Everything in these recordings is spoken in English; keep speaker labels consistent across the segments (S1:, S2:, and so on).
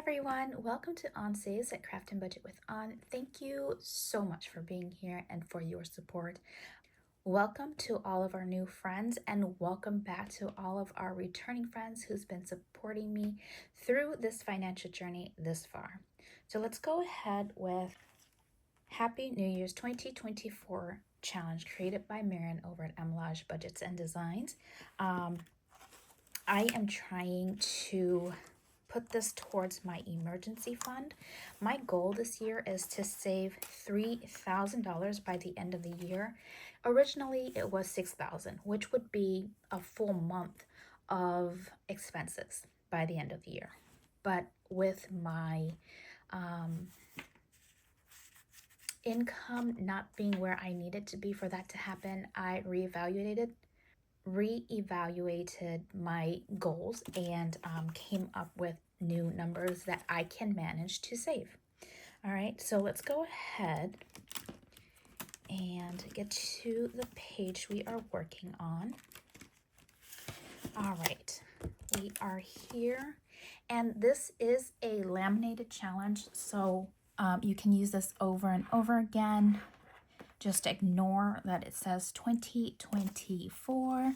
S1: everyone, welcome to On Saves at Craft and Budget with On. Thank you so much for being here and for your support. Welcome to all of our new friends and welcome back to all of our returning friends who's been supporting me through this financial journey this far. So let's go ahead with Happy New Year's 2024 challenge created by Marian over at Emlage Budgets and Designs. I am trying to put this towards my emergency fund. My goal this year is to save $3,000 by the end of the year. Originally, it was $6,000, which would be a full month of expenses by the end of the year. But with my income not being where I needed to be for that to happen, I reevaluated my goals and came up with new numbers that I can manage to save. All right, so let's go ahead and get to the page we are working on. All right, we are here, and this is a laminated challenge, so you can use this over and over again. Just ignore that it says 2024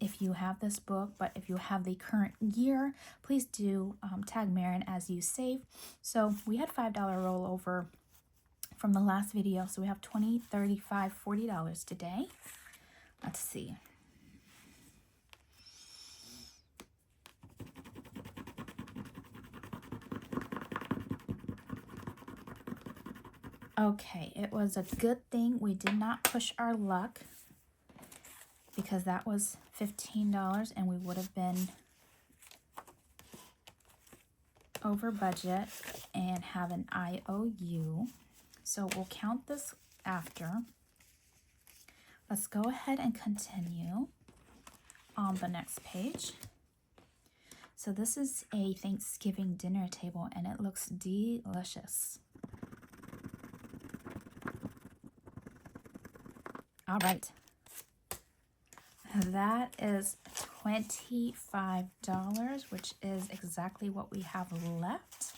S1: if you have this book, but if you have the current year, please do tag Marian as you save. So we had $5 rollover from the last video, so we have $20, $35, $40 today. Let's see. Okay, it was a good thing we did not push our luck, because that was $15 and we would have been over budget and have an IOU. So we'll count this after. Let's go ahead and continue on the next page. So this is a Thanksgiving dinner table and it looks delicious. All right. That is $25, which is exactly what we have left.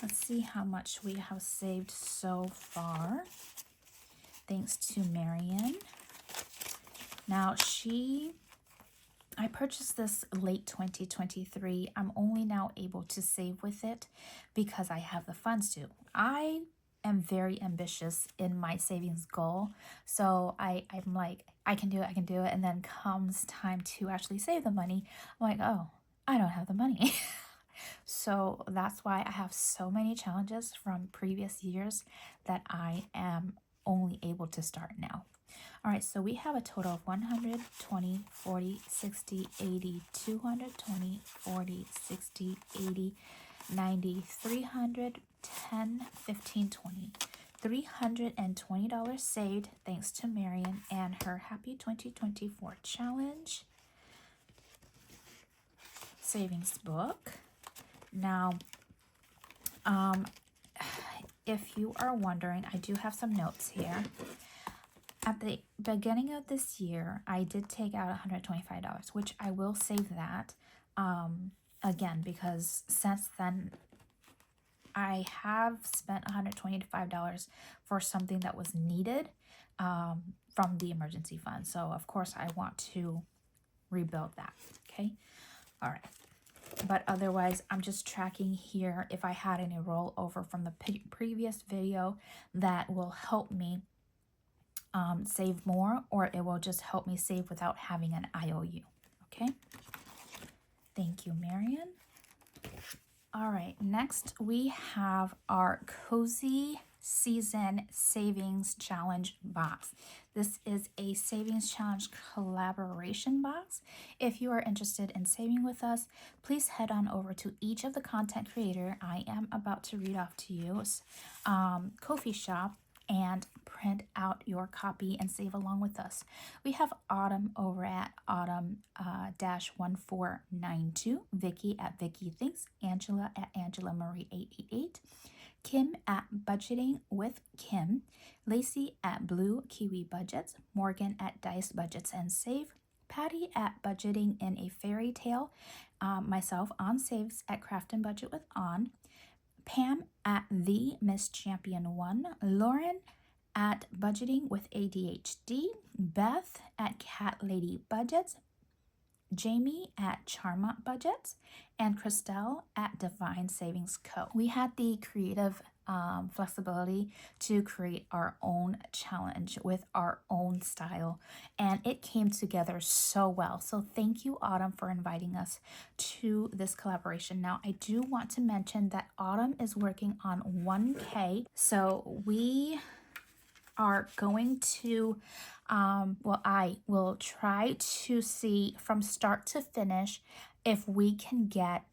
S1: Let's see how much we have saved so far, thanks to Marian. Now, I purchased this late 2023. I'm only now able to save with it because I have the funds to. I am very ambitious in my savings goal, so I'm like, I can do it, and then comes time to actually save the money, I'm like, oh, I don't have the money. So that's why I have so many challenges from previous years that I am only able to start now. All right, so we have a total of 100, 20, 40, 60, 80, 220, 40, 60, 80, 90, 300, 10, 15, 20. $320 saved thanks to Marian and her Happy 2024 challenge savings book. Now, if you are wondering, I do have some notes here. At the beginning of this year, I did take out $125, which I will save that again, because since then I have spent $125 for something that was needed from the emergency fund. So of course I want to rebuild that. Okay. All right. But otherwise, I'm just tracking here if I had any rollover from the previous video that will help me save more, or it will just help me save without having an IOU. Okay. Thank you, Marian. All right, next we have our Cozy Season Savings Challenge box. This is a Savings Challenge collaboration box. If you are interested in saving with us, please head on over to each of the content creator I am about to read off to you, Ko-fi shop, and print out your copy and save along with us. We have Autumn over at Autumn-1492, Vicky at Vicky Thinks, Angela at Angela Marie 888, Kim at Budgeting with Kim, Lacey at Blue Kiwi Budgets, Morgan at Dice Budgets and Save, Patty at Budgeting in a Fairy Tale, myself on Saves at Craft and Budget with On, Pam at The Miss Champion 1, Lauren at Budgeting with ADHD, Beth at Cat Lady Budgets, Jamie at Charmont Budgets, and Christelle at Divine Savings Co. We had the creative flexibility to create our own challenge with our own style, and it came together so well. So thank you, Autumn, for inviting us to this collaboration. Now, I do want to mention that Autumn is working on 1K, so we are going to well, I will try to see from start to finish if we can get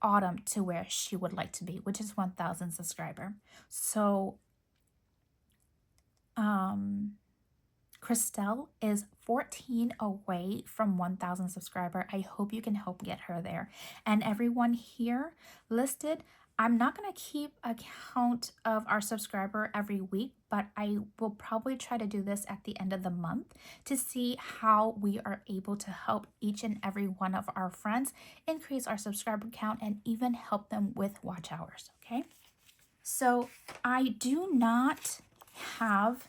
S1: Autumn to where she would like to be, which is 1,000 subscriber. So Christelle is 14 away from 1,000 subscriber. I hope you can help get her there. And everyone here listed, I'm not going to keep a count of our subscriber every week, but I will probably try to do this at the end of the month to see how we are able to help each and every one of our friends increase our subscriber count and even help them with watch hours, okay? So I do not have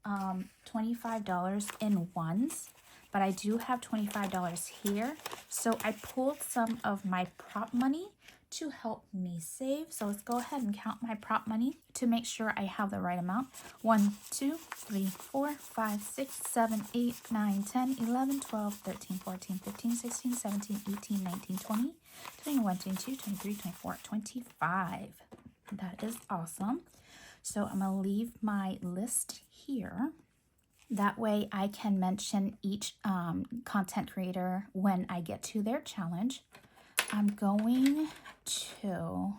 S1: $25 in ones, but I do have $25 here. So I pulled some of my prop money to help me save. So let's go ahead and count my prop money to make sure I have the right amount. 1, 2, 3, 4, 5, 6, 7, 8, 9, 10, 11, 12, 13, 14, 15, 16, 17, 18, 19, 20, 21, 22, 23, 24, 25. That is awesome. So I'm going to leave my list here. That way I can mention each content creator when I get to their challenge. I'm going to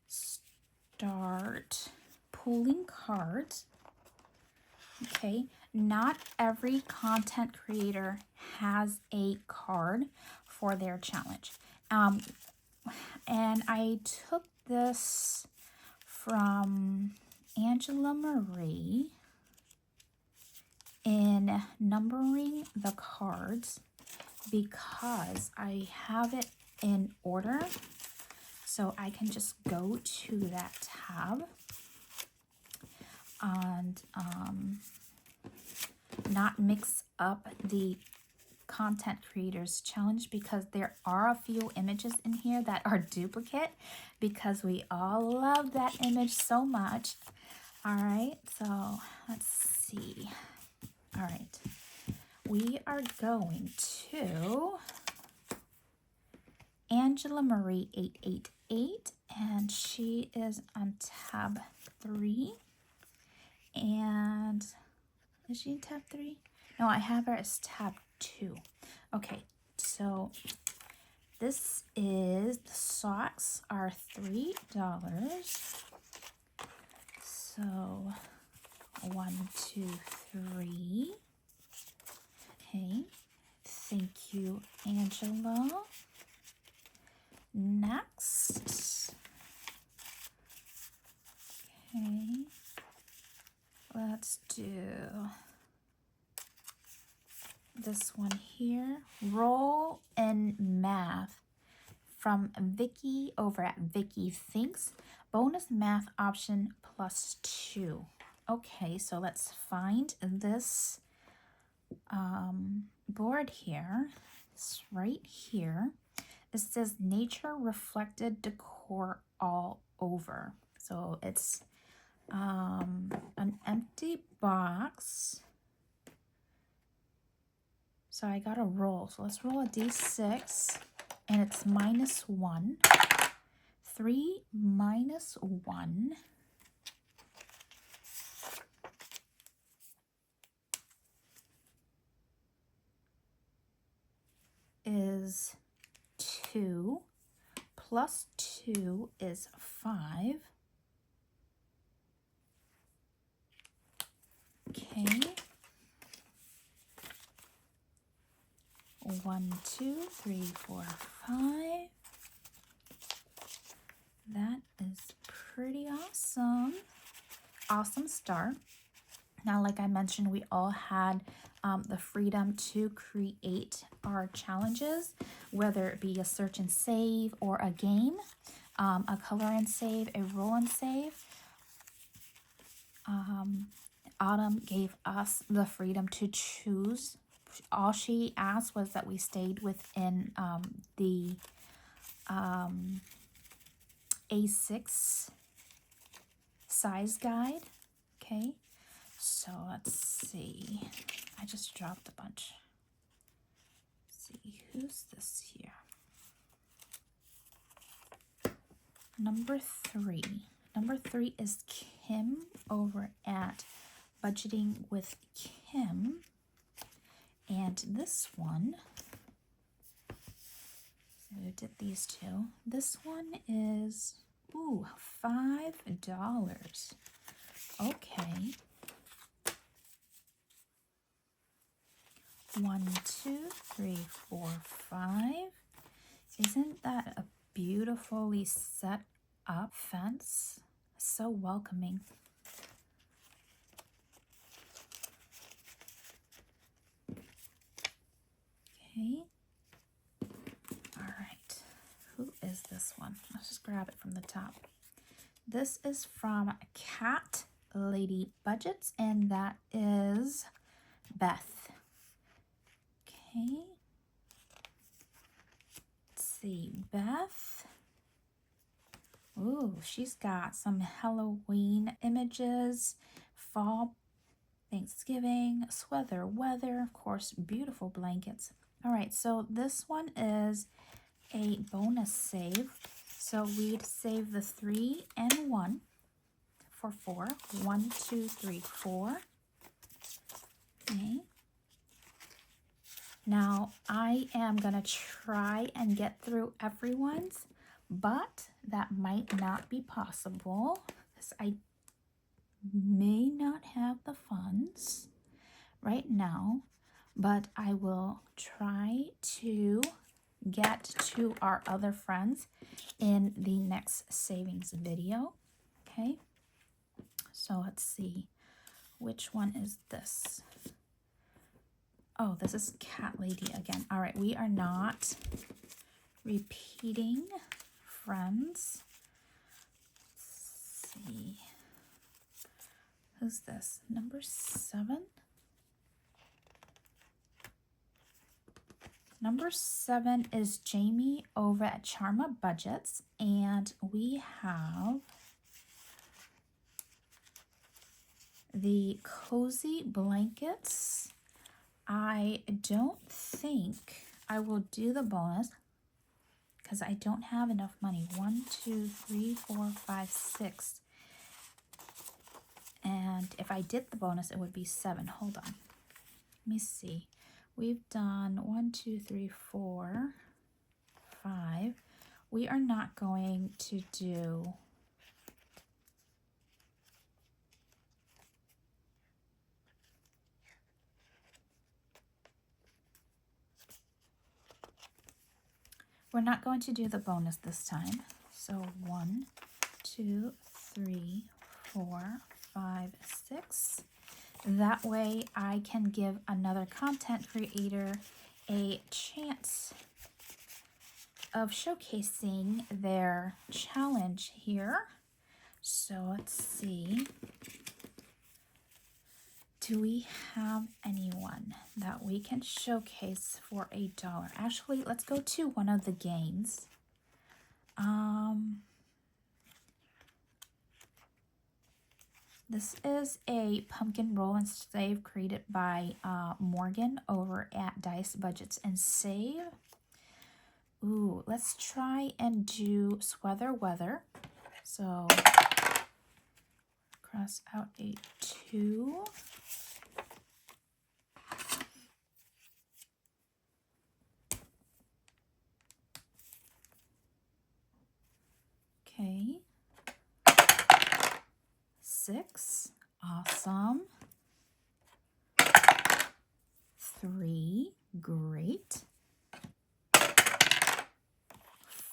S1: start pulling cards. Okay, not every content creator has a card for their challenge. And I took this from Angela Marie in numbering the cards because I have it in order, so I can just go to that tab and not mix up the content creators challenge, because there are a few images in here that are duplicate because we all love that image so much. All right, so let's see. All right, we are going to Angela Marie 888, and she is on tab 3. And is she in tab 3? No, I have her as tab 2. Okay, so this is, the socks are $3. So 1, 2, 3. Okay, thank you, Angela. Next, okay, let's do this one here. Roll in Math from Vicky over at Vicky Thinks. Bonus math option +2. Okay, so let's find this board here. It's right here. It says nature reflected decor all over. So it's an empty box. So I got to roll. So let's roll a d6, and it's -1. 3 minus 1 is 2, plus 2 is 5. Okay. 1, 2, 3, 4, 5. That is pretty awesome. Awesome start. Now, like I mentioned, we all had the freedom to create our challenges, whether it be a search and save or a game, a color and save, a roll and save. Autumn gave us the freedom to choose. All she asked was that we stayed within the A6 size guide. Okay, so let's see. I just dropped a bunch. Let's see, who's this here? Number 3. Number 3 is Kim over at Budgeting with Kim. And this one, so we did these two. This one is, ooh, $5. Okay. 1, 2, 3, 4, 5. Isn't that a beautifully set up fence? So welcoming. Okay. All right. Who is this one? Let's just grab it from the top. This is from Cat Lady Budgets, and that is Beth. Okay. Let's see. Beth. Ooh, she's got some Halloween images, fall, Thanksgiving, sweater, weather, of course, beautiful blankets. All right, so this one is a bonus save. So we'd save the 3 and 1 for 4. 1, 2, 3, 4. Okay. Now I am gonna try and get through everyone's, but that might not be possible because I may not have the funds right now, but I will try to get to our other friends in the next savings video. Okay, so let's see, which one is this? Oh, this is Cat Lady again. All right, we are not repeating friends. Let's see, who's this? Number 7. Number 7 is Jamie over at Charma Budgets, and we have the cozy blankets. I don't think I will do the bonus because I don't have enough money. 1, 2, 3, 4, 5, 6. And if I did the bonus, it would be 7. Hold on. Let me see. We've done 1, 2, 3, 4, 5. We are not going to do the bonus this time. So 1, 2, 3, 4, 5, 6. That way I can give another content creator a chance of showcasing their challenge here. So let's see. Do we have anyone that we can showcase for $1? Actually, let's go to one of the games. This is a pumpkin roll and save created by Morgan over at Dice Budgets and Save. Ooh, let's try and do sweater weather. So cross out a 2. Okay. 6. Awesome. 3. Great.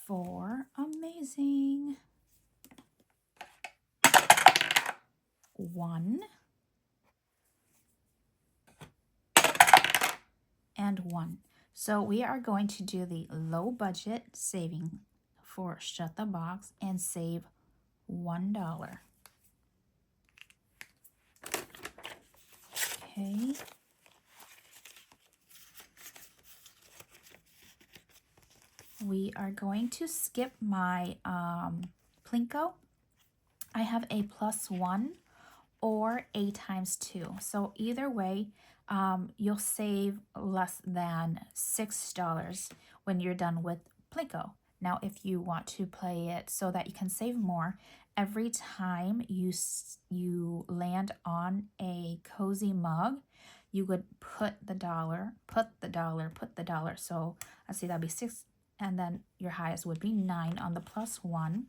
S1: 4. Amazing. 1. and 1. So we are going to do the low budget saving for Shut the Box and save $1. Okay. We are going to skip my Plinko. I have a +1 or a ×2. So either way, you'll save less than $6 when you're done with Plinko. Now, if you want to play it so that you can save more, every time you land on a cozy mug, you would put the dollar. So let's see, that'd be 6, and then your highest would be 9 on the +1.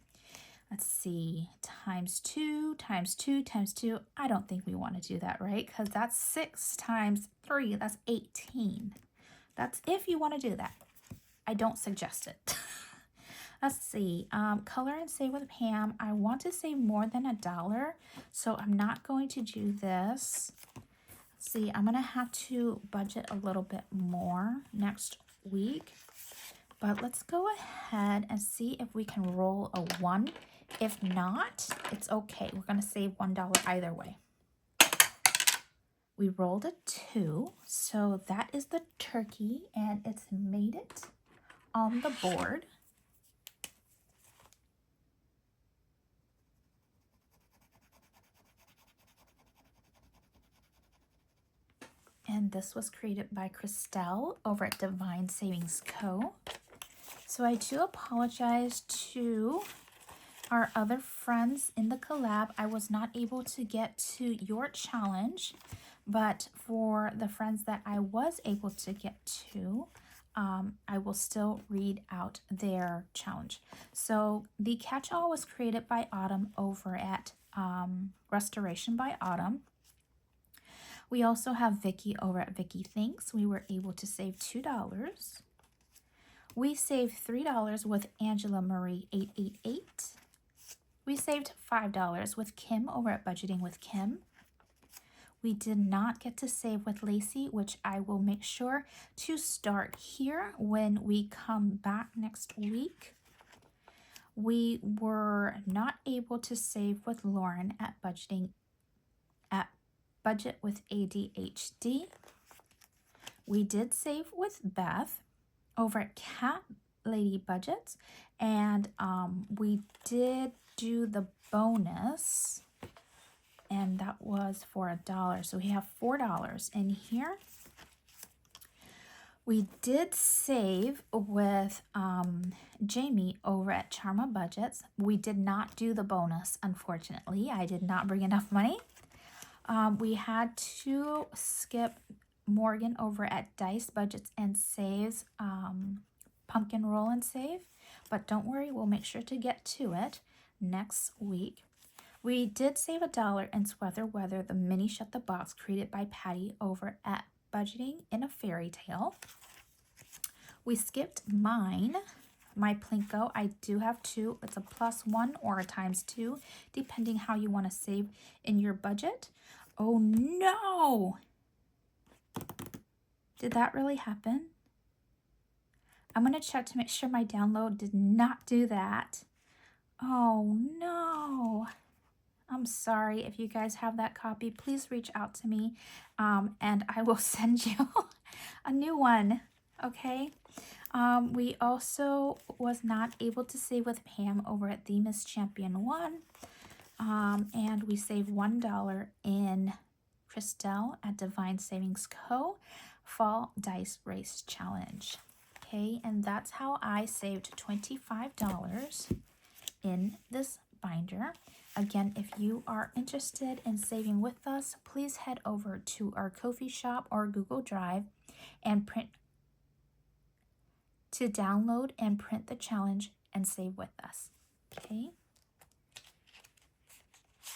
S1: Let's see, ×2, ×2, ×2. I don't think we want to do that, right? Because that's 6 times 3, that's 18. That's if you want to do that. I don't suggest it. Let's see, color and save with Pam. I want to save more than $1, so I'm not going to do this. Let's see, I'm going to have to budget a little bit more next week. But let's go ahead and see if we can roll a 1. If not, it's okay. We're going to save $1 either way. We rolled a 2, so that is the turkey, and it's made it on the board. And this was created by Christelle over at Divine Savings Co. So I do apologize to our other friends in the collab. I was not able to get to your challenge, but for the friends that I was able to get to, I will still read out their challenge. So the catch-all was created by Autumn over at Restoration by Autumn. We also have Vicky over at Vicky Thinks. We were able to save $2. We saved $3 with Angela Marie 888. We saved $5 with Kim over at Budgeting with Kim. We did not get to save with Lacey, which I will make sure to start here when we come back next week. We were not able to save with Lauren at Budget with ADHD. We did save with Beth over at Cat Lady Budgets, and we did do the bonus, and that was for $1. So we have $4 in here. We did save with Jamie over at Charma Budgets. We did not do the bonus, unfortunately. I did not bring enough money. We had to skip Morgan over at Dice Budgets and Saves, Pumpkin Roll and Save. But don't worry, we'll make sure to get to it next week. We did save $1 in Sweather Weather, the mini Shut the Box created by Patty over at Budgeting in a Fairy Tale. We skipped my Plinko. I do have 2. It's a +1 or a ×2, depending how you want to save in your budget. Oh no! Did that really happen? I'm going to check to make sure my download did not do that. Oh no! I'm sorry. If you guys have that copy, please reach out to me and I will send you a new one. Okay? We also was not able to save with Pam over at the Miss Champion 1. And we saved $1 in Christelle at Divine Savings Co. Fall Dice Race Challenge. Okay, and that's how I saved $25 in this binder. Again, if you are interested in saving with us, please head over to our Ko-fi shop or Google Drive and download and print the challenge and save with us. Okay.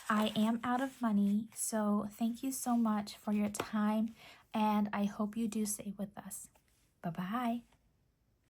S1: I am out of money, so thank you so much for your time, and I hope you do save with us. Bye-bye.